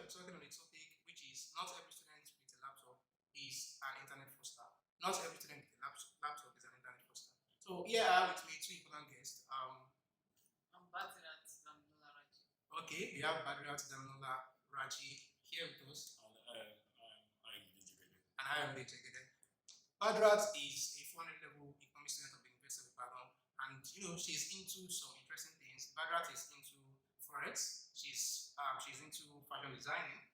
to be talking on a topic which is not every student with a laptop is an internet fraudster. Not every student with a laptop is an internet fraudster. So here I have with me two important guests. I'm Batirat Damilola Raji. Okay, we have Badriat Damilola Raji here with us. And I am Lejegede. Badrat is a 400 level economic student of the University of Ibadan, and she's into some interesting things. Badrat is into forex. She's into fashion designing.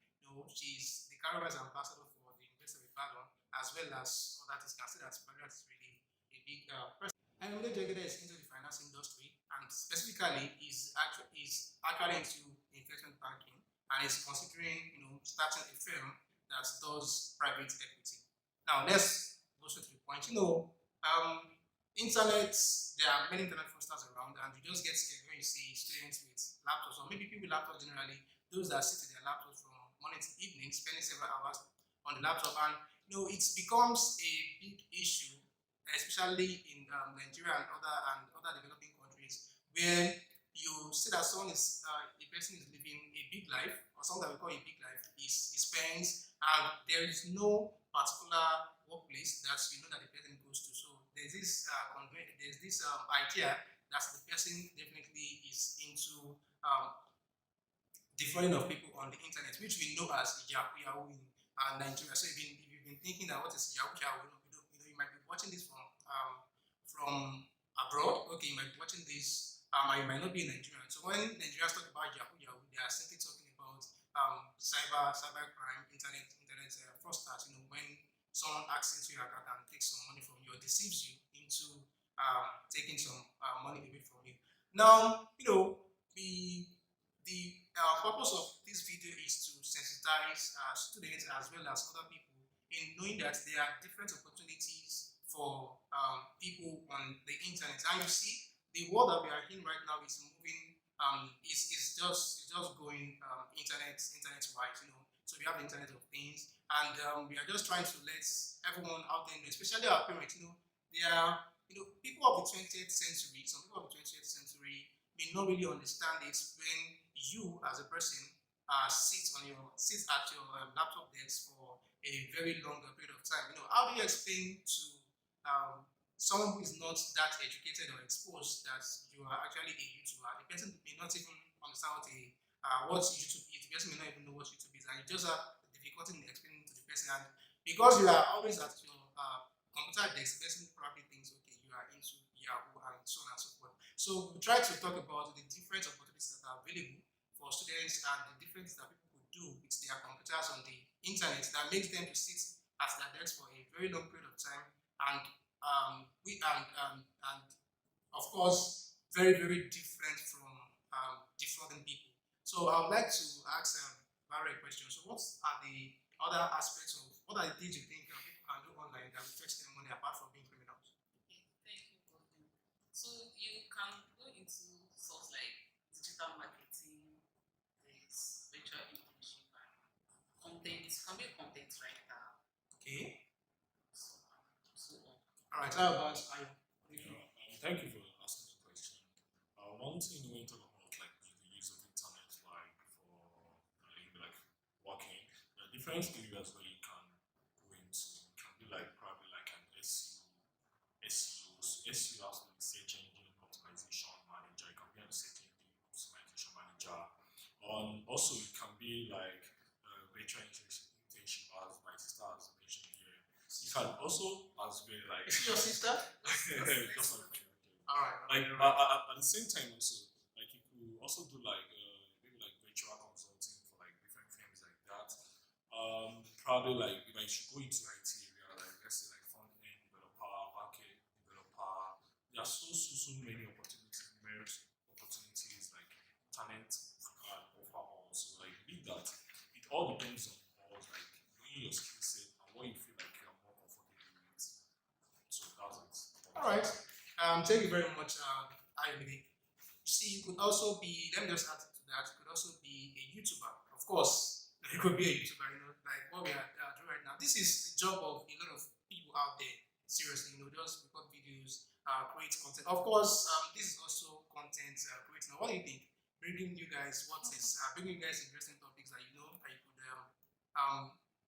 She's the Caribbean ambassador for the University of Ibadan, as well as other things. Can say that Badrat is really a big person. And Ole Jegede is into the finance industry, and specifically is actually into investment banking, and is considering starting a firm that does private equity. Now let's go straight to the point. Internet, there are many internet fraudsters around, and you just get scared when you see students with laptops, or maybe people with laptops generally, those that sit with their laptops from morning to evening, spending several hours on the laptop, and it becomes a big issue, especially in Nigeria and other developing countries, where you see that someone is a person is living a big life, or something that we call a big life, is spends, and there is no particular workplace that that the person goes to. So there's this idea that the person definitely is into defrauding of people on the internet, which we know as Yahoo in Nigeria. So if you've been thinking that what is Yahoo, you might be watching this from abroad. Okay, you might be watching this. You might not be in Nigeria. So when Nigerians talk about Yahoo, they are simply talking about cyber crime, internet fraudsters. When someone acts into your account and takes some money from you, or deceives you into taking some money away from you. Now, the purpose of this video is to sensitize students as well as other people in knowing that there are different opportunities for people on the internet. And you see, the world that we are in right now is moving, is just going internet wise. So we have the Internet of Things, and we are just trying to let everyone out there, especially our parents, they are, people of the 20th century. Some people of the 20th century may not really understand it when you, as a person, sit at your laptop desk for a very long period of time. How do you explain to someone who is not that educated or exposed that you are actually a YouTuber? The person may not even understand what YouTube is. The person may not even know what YouTube is, and you just have difficulty in explaining to the person. And because you are always at your computer desk, the person probably thinks, okay, you are into Yahoo and so on and so forth. So we try to talk about the different opportunities that are available for students and the different things that people could do with their computers on the internet that makes them to sit at their desk for a very long period of time, and and of course very, very different from defrauding people. So I would like to ask Barry a question. So what are the other aspects of what are the things you think people can do online that will fetch them money apart from being criminals? Okay, thank you, Gordon. So you can go into source like digital marketing, there's virtual internship, and content. It can be a content writer. Okay. So on. All right. How about I? Thank you for asking the question. One thing when you talk about like the use of internet, like for like working, there are different areas where you can go into. It can be like probably like an SEO. SEO has to be search engine optimization manager. It can be a search engine optimization manager. Also, it can be like virtual internship, as my sister has mentioned here. You can also as well like. Is she your sister? Just All right. like at the same time also, like you could also do like maybe like virtual consulting for like different firms like that. Probably like if I should go into IT area, like let's say like front end developer, back end developer. There are so many opportunities like talent offer also like with that. It all depends on like knowing your skill set and what you feel like you are more comfortable with. So that's it. All right. Thank you very much, Ayomide. See, you could also be, let me just add to that, you could also be a YouTuber. Of course, you could be a YouTuber, like what we are doing right now. This is the job of a lot of people out there. Seriously, just record videos, create content. Of course, this is also content creating. What do you think? bringing you guys bringing you guys interesting topics that that you could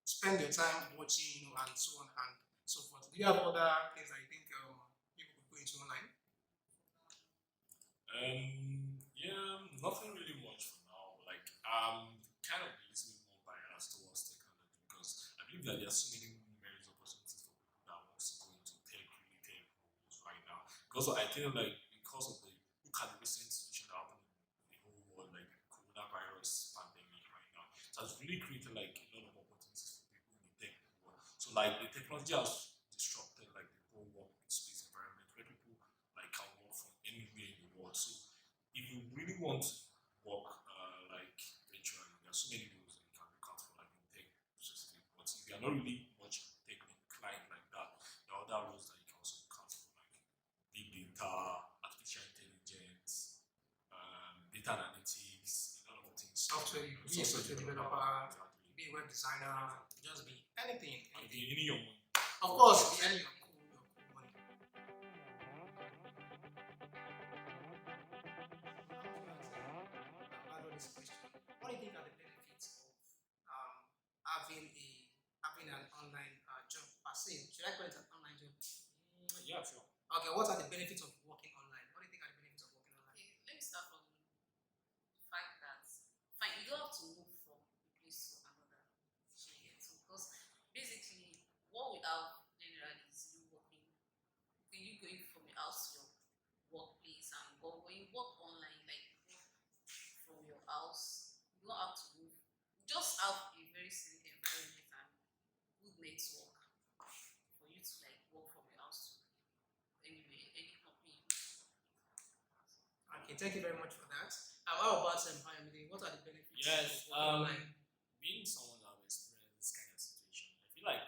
spend your time watching, and so on and so forth. Do you have other things that you think people could go into online? Yeah, nothing really much for now. Like, I'm kind of a little bit more biased towards technology because I believe that there are so many various opportunities for people that wants to go into tech-related roles right now. Because I think, like, because of the look at the recent situation that happened in the whole world, like the coronavirus pandemic right now, it has really created like a lot of opportunities for people in the tech world. So, like, the technology has disrupted like the whole workspace environment where people like can work from anywhere in the world. So if you really want to work like virtually, there are so many roles that you can look out for, like in tech specifically. But if you are not really much tech inclined like that, there are other roles that you can also look out for, like big data, artificial intelligence, data analytics, a lot of things. Software, you could be a software developer, exactly. be a web designer, just be anything, And anything. you need your money. Of course, be any your cool money. I want to add this question. What do you think are the benefits of um, having an online job per se? Should I call it an online job? Yeah, sure. Okay, what are the benefits of working online? What do you think are the benefits of working online? Okay, let me start from the fact that fine, you don't have to move from a place to another. So because basically what we have generally is you working, you going from your house to your workplace, and but when you work online, like you work from your house, you don't have to move. You just have a very safe environment and good network for you to like work from your house to anywhere, any company. Okay, thank you very much for that. How about Hayamide? What are the benefits Yes, of working online? being someone that have experienced this kind of situation, I feel like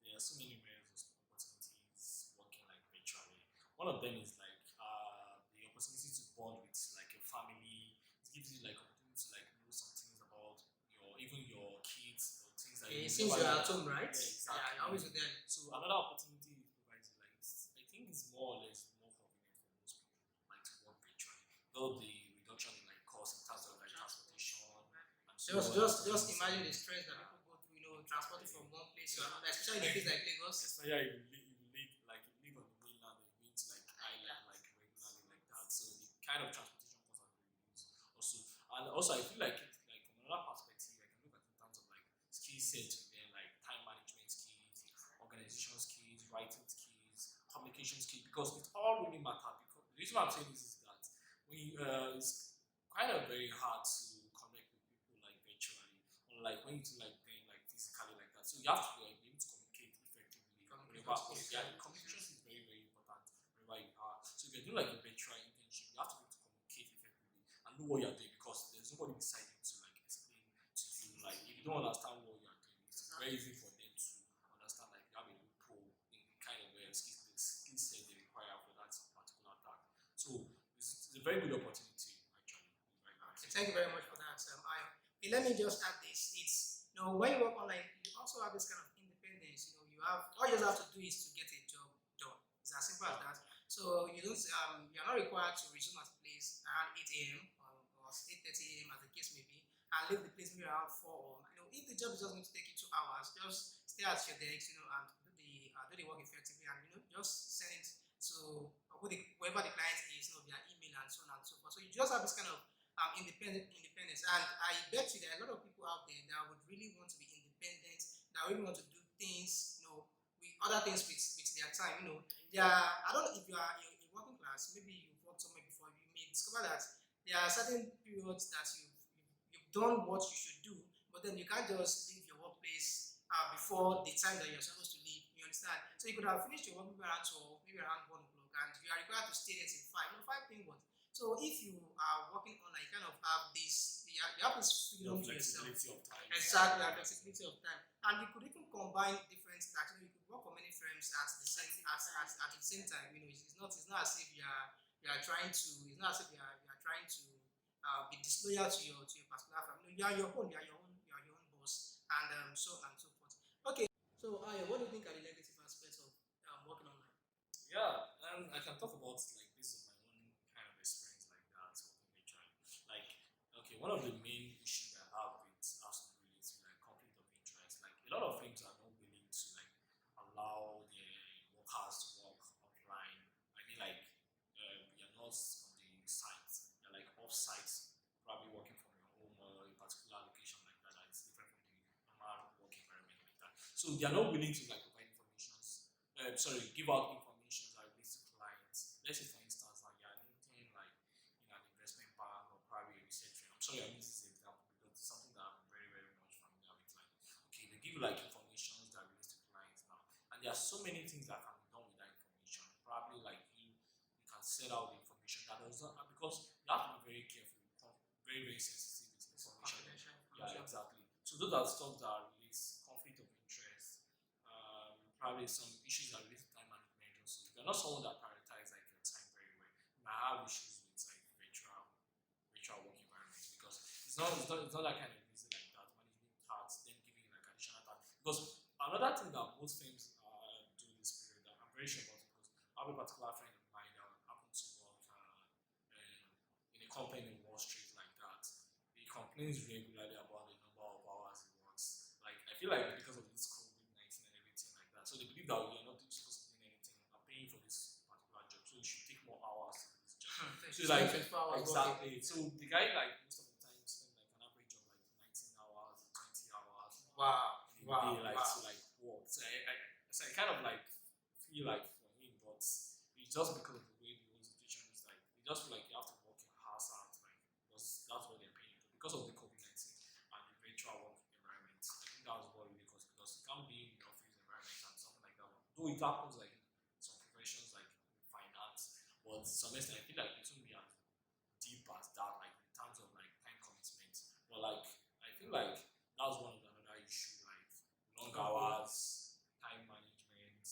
there are so many various opportunities working like virtually. One of them is like the opportunity to bond with like your family. It gives you like opportunity to like know some things about your even your kids or things that Okay, you since never you're know. at home, right? Yeah, Yeah, exactly. you're always with them. So another opportunity it provides you, like I think it's more or less more convenient for most people like to work virtually. Though the reduction in like cost in terms of like transportation and so on. Just imagine the stress that people go through, transporting from one place to another, especially in a place like Lagos. Especially you live like you live on the mainland and you going to like island like regularly like that. So the kind of transportation costs are very reduced also. And also I feel like it, like from another perspective, I can look at it in terms of like skill set and then like time management skills, organization skills, writing skills, communication skills, because it all really matter. Because the reason why I'm saying this is that it's kind of very hard to connect with people like virtually, unlike when you do like then like physically like that. So you have to like, be able to communicate effectively. Yeah, communication is very very important wherever you are. So if you're doing like a virtual internship, you have to be able to communicate effectively and know what you're doing because there's nobody beside you to like explain to you. Like if you don't understand what you are doing, it's very easy for them to understand like you have a loophole in the kind of skill set they require for that particular task. So it's a very good opportunity actually. Right now. Okay, thank you very much for that, let me just add this. It's when you work online, you also have this kind of independence. You have all you just have to do is to get a job done. It's as simple as that. So you're not required to resume at a place around 8 a.m. or 8:30 a.m. as the case may be, and leave the place maybe around 4. Or if the job is just going to take you 2 hours, just stay at your desk, and do the work effectively, and just send it to whoever the client is, via email and so on and so forth. So you just have this kind of independence. And I bet you there are a lot of people out there that would really want to be independent, that really want to do things, with other things with their time. I don't know if you are a working class, maybe you've worked somewhere before, you may discover that there are certain periods that you've done what you should do, but then you can't just leave your workplace before the time that you're supposed to leave. You understand? So you could have finished your work maybe around 12, maybe around 1 o'clock, and you are required to stay there till 5. 5 thing what? So if you are working online, you kind of have you have this freedom to yourself. Flexibility of time. Exactly, and flexibility of time. And you could even combine different tasks. You could work on many frames at the same time. It's not as if you are trying to. It's not as if you are trying to be disloyal to your particular family. You are your own. You are your own boss, and so on and so forth. Okay. So what do you think are the negative aspects of working online? Yeah, and I can talk about like this is my own kind of experience like that working virtually. Like one of the main issues that I have with us relates to like conflict of interest. Like a lot of firms are not willing to like allow their workers to work offline. I mean, like you're not on the site, you're like off site, probably working from your home or a particular location like that. That is different from the normal work environment like that. So they are not willing to like provide informations. Give out information that relates to clients. Let's say, for instance, like you're linking like in an investment bank or probably a research firm. I'm sorry, I'm using this example because it's something that I'm very, very much familiar with. Like, okay, they give you like information that relates to clients now, and there are so many things that can be done with that information. Probably like you can set out the information that does not because you have to be very careful, very, very sensitive with information. Yeah, exactly. So those are stuff that relates conflict of interest. Probably some issues that relate to time management also. If you're not someone that prioritizes like your time very well, you might have issues with like virtual work environments because it's not that kind of busy like that. Managing tasks, then giving like additional tasks. Because another thing that most firms do in this period that I'm very sure about because I have a particular friend of mine that happened to work in a company in Wall Street like that. He complains regularly about the number of hours he works. Like I feel like because of this COVID-19 and everything like that, so they believe that you're not supposed to do anything. I'm paying for this particular job, so you should take more hours to do this job. So like exactly. So the guy like most of the time spend like an average of like 19 hours, 20 hours. Wow. In a day, like to like work. So I kind of like feel like for him, but it's just because of the way the whole situation is like. You just feel like you have to work your ass out, like because that's what they're paying for because of the COVID-19 and the virtual work environment. I think that was what really caused because you can't be in the office environment and something like that. Though it happens like in some professions like finance, but to some extent I feel like it won't be as deep as that, like in terms of like time commitment. But like I feel like that was one of the another issue, like long hours, time management,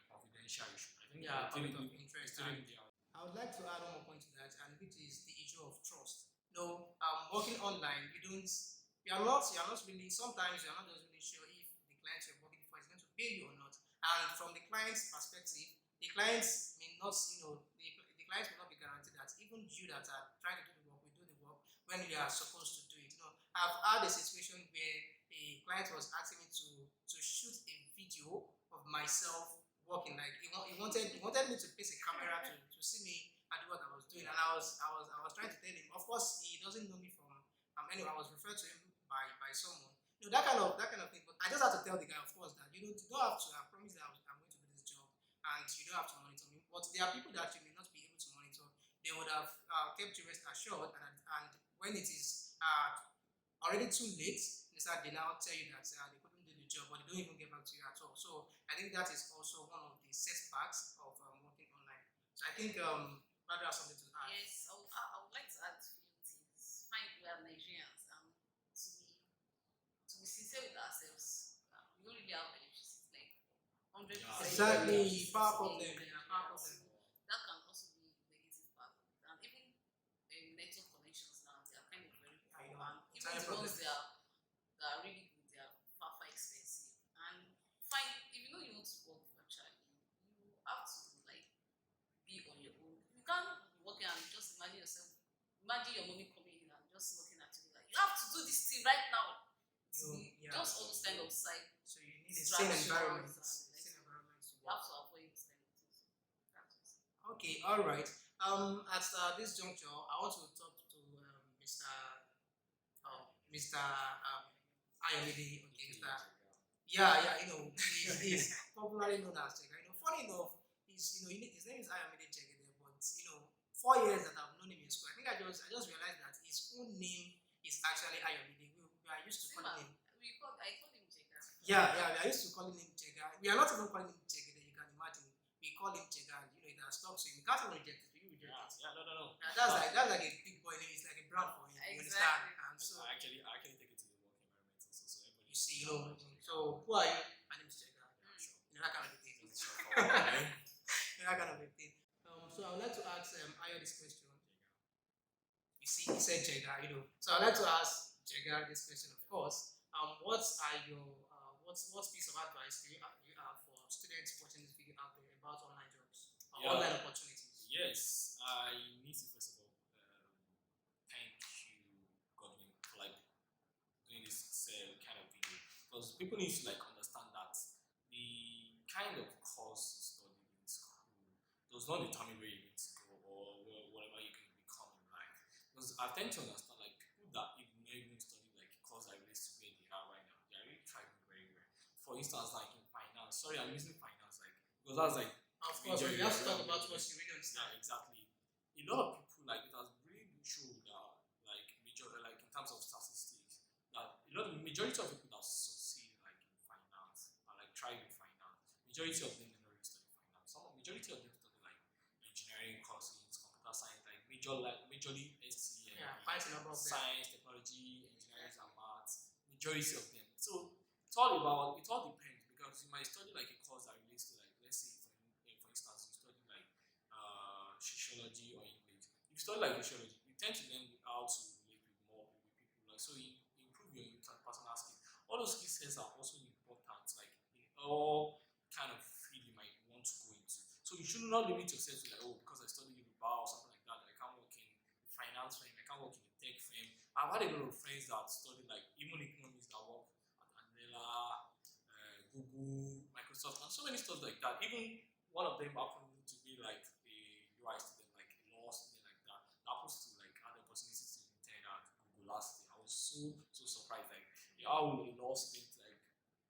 confidential issue. I think Conflict of interest. And yeah. I would like to add one more point to that, and which is the issue of trust. No, working online, you're not really. Sometimes you're not just really sure if the client you're working for is going to pay you or not. And from the client's perspective, the clients may not, the clients may not be guaranteed that even you that are trying to do the work will do the work when you are supposed to do it. I've had a situation where a client was asking me to shoot a video of myself working. Like he wanted me to place a camera to see me and do what I was doing. And I was trying to tell him. Of course, he doesn't know me from anyway. I was referred to him by someone. That kind of thing. But I just have to tell the guy, of course, that you don't have to. I promise that I'm going to do this job, and you don't have to monitor me. But there are people that you may not be able to monitor. They would have kept you rest assured, and when it is already too late, they now tell you that they couldn't do the job, but they don't even get back to you at all. So I think that is also one of the setbacks of working online. So I think Brother has something to add. Yes, I would like to add a few things. Fine, we are Nigerians, and to be sincere with ourselves, we don't really have electricity like 100%. Exactly, power problem. So that can also be negative part of it. And even network connections now, they are kind of very poor. I know. And even Tiny the ones problem. that are really good, they are far, far expensive. And fine, if you know you want to work virtually, you have to like be on your own. You can't be working and just imagine yourself, imagine your mommy coming in and just looking at you like, you have to do this thing right now. Just all those kind of side. So you need a same environment. Same environment to You work. have to avoid those kind of things. That's just Okay, all right. At this juncture, I want to talk to Mr. Ayomide. Okay, Mr. Yeah, he's popularly known as Jega. Funny enough, his name is Ayomide Jegede, but 4 years that I've known him in school, I think I just realized that his full name is actually Ayomide. We are used to calling him. I call him Jega. Yeah, we are used to calling him Jega. We are not even calling him Jegede. You can imagine. We call him Jega. It has stuck, so you can't even reject it. You reject it. Yeah, no. That's like a big boy name. It's like a brand for him. You understand? Exactly. And so I actually take it to the work environment also, so everybody. you see, so who are you? My name is Jega. That kind of a thing. That kind of a thing. So I would like to ask Ayo this question. You see, he said Jega, So I'd like to ask Jega this question, of course. What piece of advice do you have for students watching this video out there about online jobs or online opportunities? Yes, I need to first of all thank you, God people need to like understand that the kind of course you study in school does not determine where you need to go or whatever you can become in life. Because I tend to understand like people that even not even study like course that relates to where they are right now, they are really thriving very well. For instance, like in finance. Sorry, I'm using finance like because that's like Of course, major we have to area talk where about what we- you really yeah, understand. exactly. A lot of people like it has really been shown that like major like in terms of statistics that a lot of majority of people that succeed like in finance and like thrive in finance, majority of them never really study finance. Some majority of them study like engineering courses, computer science, like majorly STEM, Yeah, quite a number of them. science, technology, engineering and maths. Majority of them. So it's all depends because you might study like a course that relates to like let's say for instance you study like sociology or English. If you study like sociology, you tend to learn how to relate with more with people. Like so you improve your interpersonal skills. All those skill sets are also important, like in all kind of field you might want to go into. So you should not limit yourself to like, oh, because I study Yoruba or something like that, I can't work in a finance firm, I can't work in a tech firm. I've had a lot of friends that study like even economics that work at Andela, Google, Microsoft, and so many stuff like that. Even one of them happened to be like a UI student, like a law student, like that. That happens to like had the opportunity to intern at Google last year. I was so surprised, like how would a law student like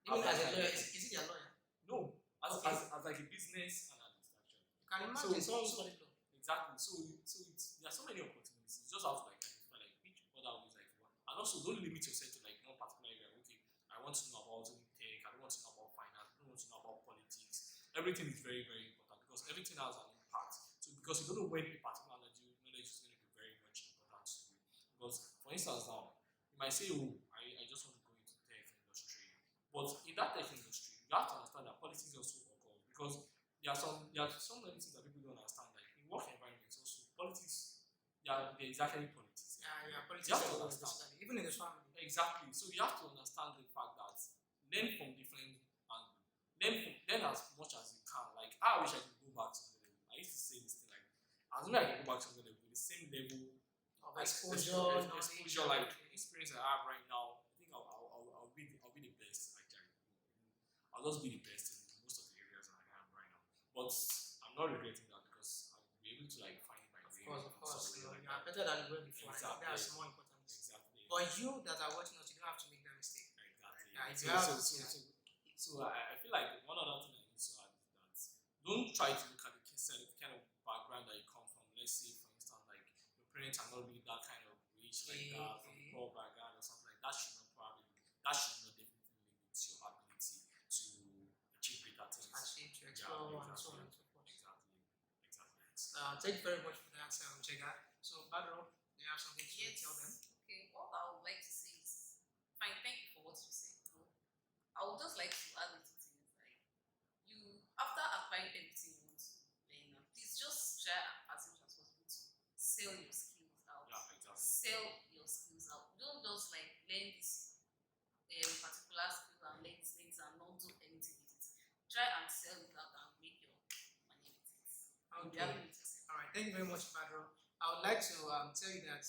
Even have as a that kind lawyer, of is it your lawyer? no Okay. as like a business analyst actually. You can So imagine someone who studied law. exactly. So it's there are so many opportunities. You just have to like identify like which other ways like one. And also don't limit yourself to like one particular area. Okay, I want to know about tech, I don't want to know about finance, I don't want to know about politics. Everything is very, very important because everything has an impact. So because you don't know when a particular knowledge is going to be very much important to you. Because for instance now, you might say, oh, I just want to go into tech industry. But in that tech industry, you have to understand that politics also occurs because there are some many things that people don't understand. Like in work environments also, politics, there is actually politics. Yeah, politics You have to everywhere, understand. basically. Even in the family. Exactly. So you have to understand the fact that learn from different angles. Learn as much as you can. Like I wish I could go back to the level. I used to say this thing like as soon as I can go back to the level, the same level Of like, exposure, exposure, like experience I have right now. I think I'll be the best. Actually, I'll just be the best in most of the areas that I am right now. But I'm not regretting that because I'll be able to like find my way. Of course. in You some way like are that. better than you were before. I think Exactly. that's more important. Exactly. But you that are watching us, you don't have to make that mistake. Exactly. Yeah, if So, you have, so I feel like one other thing I need to add is that don't try to look at the kind of background that you come from. Let's say, for instance, like your parents are not really that kind of rich like that, from a poor background or something like that. That should not definitely limit your ability to achieve greater things. achieve, to explore, and so on and so forth. Exactly. Thank you very much for that, Jega. So, Badro, do you have something to Yes. tell them? Okay, what I would like to say is fine, thank you for what you said. You know, I would just like to add little things like you after applying everything you want to learn, please just try as much as possible to sell your skills out. Yeah, exactly. Sell your skills out. Don't just like learn this particular skill and learn things and not do anything with it. Try and sell it out and make your money with it. You'll be Okay. happy with yourself. All right. Thank you very much, Badro. I would like to tell you that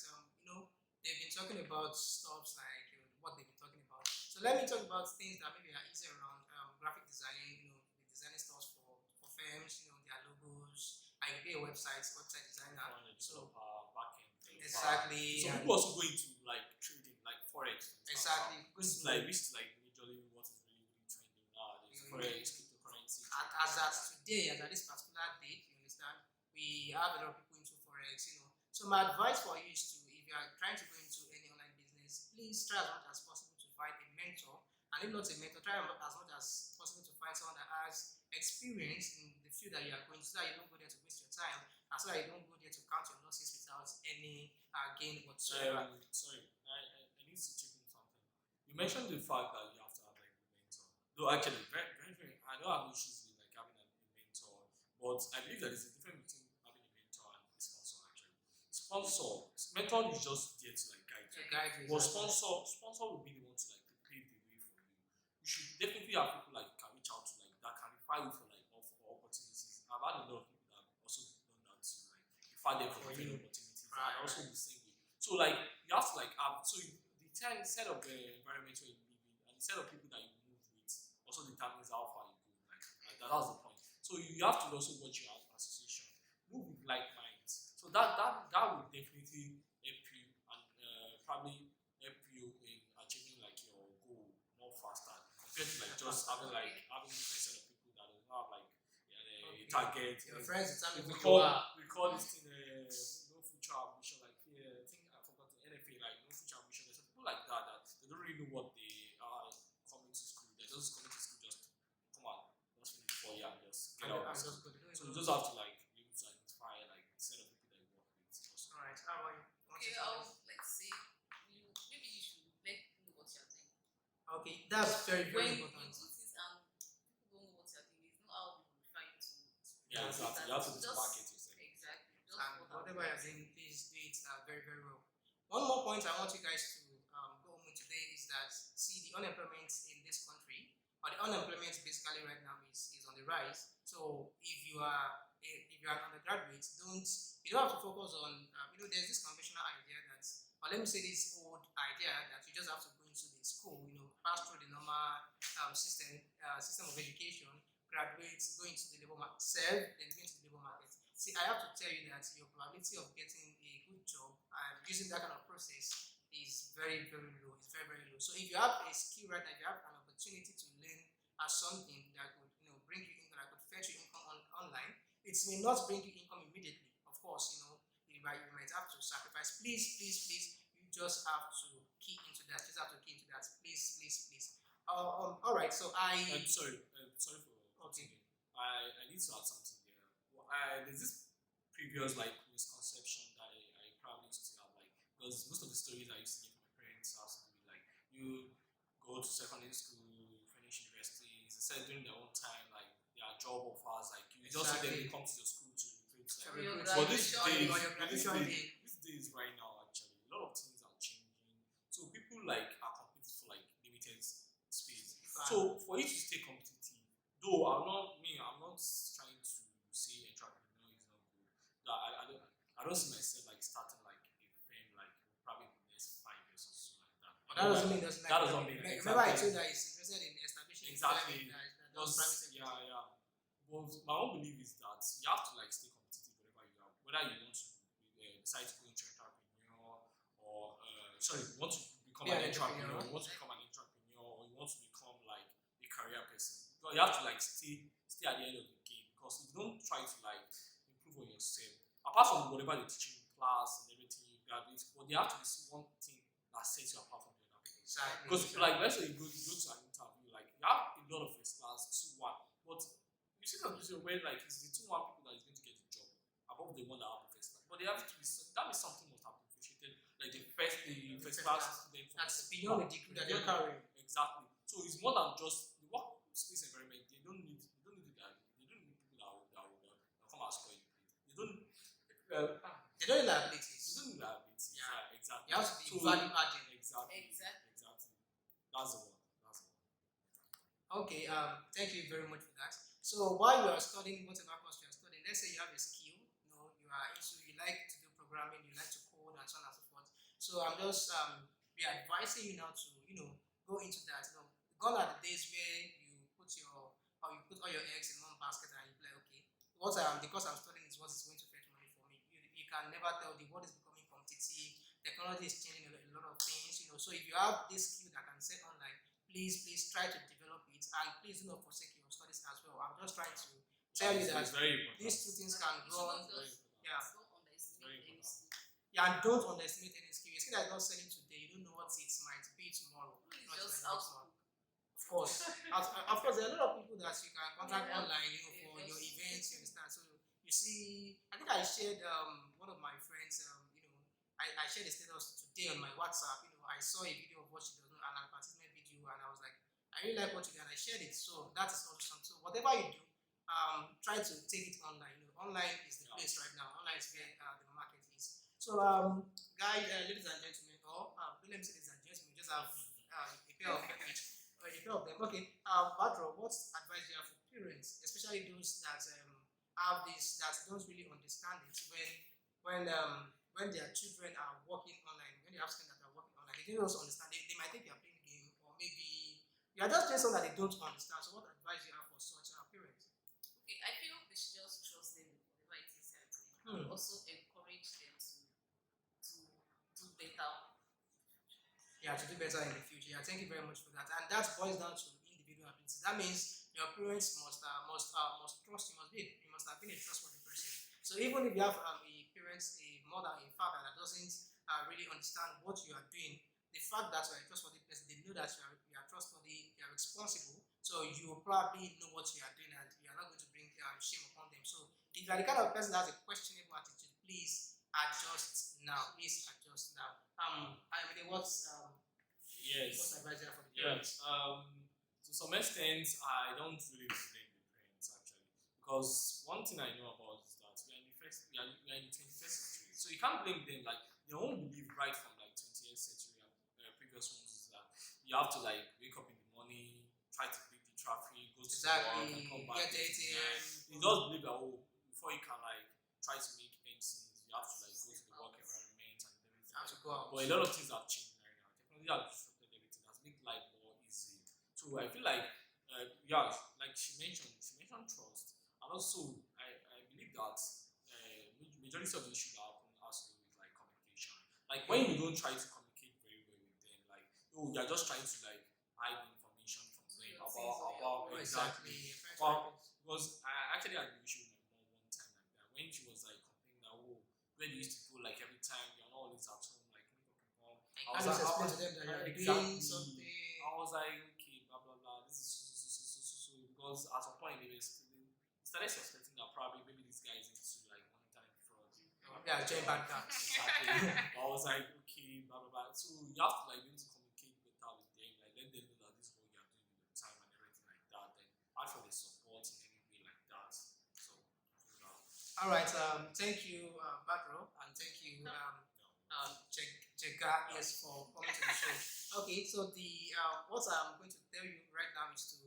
they've been talking about stuff like what they've been talking about. So let me talk about things that maybe are easy around graphic designing. The designing stuff for firms. Their logos. I can be a website designer. So Backend. exactly. So and people also go into like trading, like forex. for instance. exactly. Which is like majorly what is really trending nowadays. Forex, cryptocurrency. As at today, as at this particular date, you understand, we have a lot of people into forex. So my advice for you is to, if you are trying to go into any online business, please try as much as possible to find a mentor, and if not a mentor, try as much as possible to find someone that has experience in the field that you are going, so that you don't go there to waste your time, and so that you don't go there to count your losses without any gain whatsoever. Sorry, I need to check in something. You mentioned the fact that you have to have like a mentor. Though actually, very, I don't have issues with like having a mentor, but I believe that there's a difference between having a mentor and a sponsor. Actually, mentor is just there to like guide you. To guide you, But exactly. sponsor will be the one to like to pave the way for you. You should definitely have people like you can reach out to like that can refer you for like for opportunities. I've had a lot of people that have also done that to like refer them for different opportunities and also the same way. So like you have to like have the kind set of environment where you live in and the set of people that you move determines how far you go. That's the point. So you have to also watch your association, move with like minds. So that will definitely help you and probably help you in achieving like your goal more faster compared to like just having different set of people that don't have like a target. Your friends determine We who you call are. we call this thing no future ambition. Like I think I forgot the NFA like no future ambition. There's some people like that they don't really know what they are coming to school. They're just coming to school just come on, just finish 4 years and just get out. And just go. So you just have to like be able to identify like the set of people that you work with. Also. All right. How about you? Okay, I'll like say maybe you should let people know what you're doing. Okay, that's very When you important. do things and people don't know what you're doing, it's not how they will refer you to. Yeah, exactly. You have to market yourself. Exactly. Just And what whatever you're doing, please do it very, very well. One more point I want you guys to go home with today is that see the unemployment in this country, or the unemployment basically right now is on the rise. So if you are an undergraduate, you don't have to focus on there's this conventional idea that, or let me say this old idea that you just have to go into the school, pass through the normal system of education, graduate, go into the labor market, serve, then go into the labor market. See, I have to tell you that your probability of getting a good job using that kind of process is very, very low. It's very, very low. So if you have a skill right now, if you have an opportunity to learn something that could, bring you income, that could fetch you income online, it may not bring you income immediately. Of course, you might have to sacrifice. Please, please, please, you just have to key into that. Just have to key into that. Please, please, please. All right. So I'm sorry for okay. I need to add something there. Well, there's this previous like misconception that I probably used to have like because most of the stories I used to get from my parents has to do with like you go to secondary school, finish university, they said during their own time like their job offers like you just see them they come to your school to recruit like, but these days right now actually a lot of things are changing. So people like are competing for like limited space. So for you to stay competitive, though I'm not trying to say entrepreneur is not good. I don't see myself like starting like a firm like probably in the next 5 years or so like that. But that doesn't mean that's like that doesn't mean like, exactly. remember I told you that he's interested in establishing Exactly. those private sector. Yeah. But my own belief is that you have to like stay competitive wherever you are, whether you want to decide to go into entrepreneur or you want to become an entrepreneur, you want to become an entrepreneur, or you want to become like a career person. So you have to like stay at the end of the game because if you don't try to like improve on yourself, apart from whatever they teach you in class and everything you graduate, but there have to be one thing that sets you apart from the other people. Exactly. Because like let's say you go to an interview, like you have a lot of first class, 2-1, but you see some people where like it's the 2-1 people that is going to get the job above the one that have the first class. But they have to be that is something must have been appreciated. Like the first class student that's beyond the degree that they're carrying. Exactly. So it's more than just the workspace environment. They don't need people that will come and score you. They don't need liabilities. They don't need liabilities. Yeah. Exactly. You have to be value adding. Exactly. That's the one. Okay, thank you very much for that. So while you are studying whatever course you are studying, let's say you have a skill, you like to do programming, you like to code and so on and so forth. So I'm just be advising you now to, go into that. Gone are the days where you put all your eggs in one basket and you play, okay, the course I'm studying is what is going to fetch money for me. You can never tell the world is becoming competitive, technology is changing a lot of things, so if you have this skill that can sell online, please try to develop it and please do not forsake your studies as well. I'm just trying to tell you that these two things can run. And don't underestimate any skill. A skill that's not selling today, you don't know what it might be tomorrow. Of course, there are a lot of people that you can contact online, for your events. You understand? So you see, I think I shared one of my friends. I shared a status today on my WhatsApp. I saw a video of what she does, an advertisement video, and I was like, I really like what you do, and I shared it. So that is also something. So whatever you do, try to take it online. Online is the place right now. Online is where the market is. So, guys, ladies and gentlemen, let me say ladies and gentlemen, just have a pair of each. them. Okay, Badro, what advice do you have for parents, especially those that have this, that don't really understand it when their children are working online, when they have students that are working online, they don't also understand. They might think they are playing a game, or maybe You are just doing something that they don't understand. So what advice do you have for such parents? Okay, I feel they should just trust them with whatever it is they're doing, and also encourage them to do better. Yeah, to do better in the future. Yeah, thank you very much for that. And that boils down to individual ability. That means your parents must trust you. You must have been a trustworthy person. So even if you have a parents, a mother, a father that doesn't really understand what you are doing, the fact that you are a trustworthy person, they know that you are trustworthy, you are responsible. So you will probably know what you are doing, and you are not going to bring shame upon them. So if you are the kind of person that has a questionable attitude, please adjust now. Please adjust now. I mean, what's Yes. advice for the parents? Yes. To some extent, I don't really blame the parents actually, because one thing I know about is that we are in the 21st century, so you can't blame them. Like their own belief right from like 20th century and previous ones is that you have to like wake up in the morning, try to beat the traffic, go to work, and come back. Get the ATM. You just believe that before you can like try to make ends meet, you have to like go to the work environment and everything. Have to go out. But a lot of things have changed right now. Technology has disrupted everything, has made life more easy. So I feel like, yeah, like she mentioned trust, and also I believe that majority of the issues that happen has to do with like communication. Like when you don't try to communicate very well with them, like you're just trying to like hide information from them about exactly. Because I actually had an issue with my mom one time like that when she was like complaining that where you used to go like every time you're not always at home, like can you come home? I was just explain to them that you're doing something. I was like, okay, blah blah blah. This is so because at some point they started suspecting that probably maybe this guy is into like one internet fraud. Yeah, join bad gangs. Exactly. I was like, okay, blah blah blah. So you have to like be able to communicate better with them, like let them know that this is what you are doing with your time and everything like that. Then ask for the support in any way like that. So all right. Thank you, Badro, and thank you, Jega, yes, for coming to the show. Okay, so the what I'm going to tell you right now is to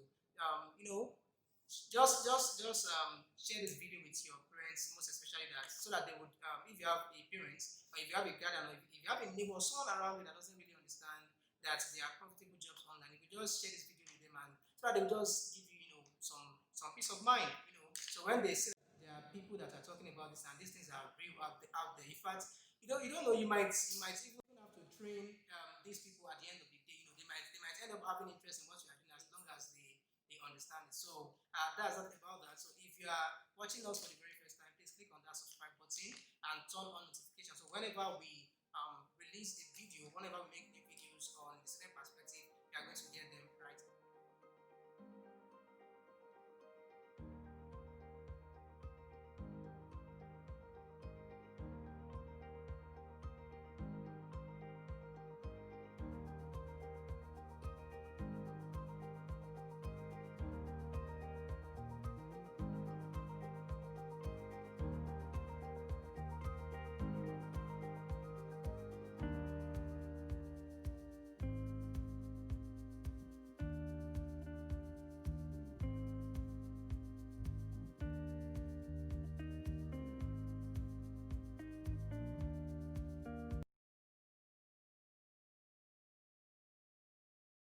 just share this video with your parents, most especially that, so that they would if you have a parent or if you have a guardian or if you have a neighbor, someone around you that doesn't really understand that there are profitable jobs online, if you just share this video with them, and so that they will just give you some peace of mind. So when they see that there are people that are talking about this and these things are real out there, in fact, you don't know, you might even have to train these people at the end of the day. They might end up having interest in what you are doing as long as they understand it. So that's not about that. So if you are watching us for the very first time, please click on that subscribe button and turn on notifications. So whenever we release a video, whenever we make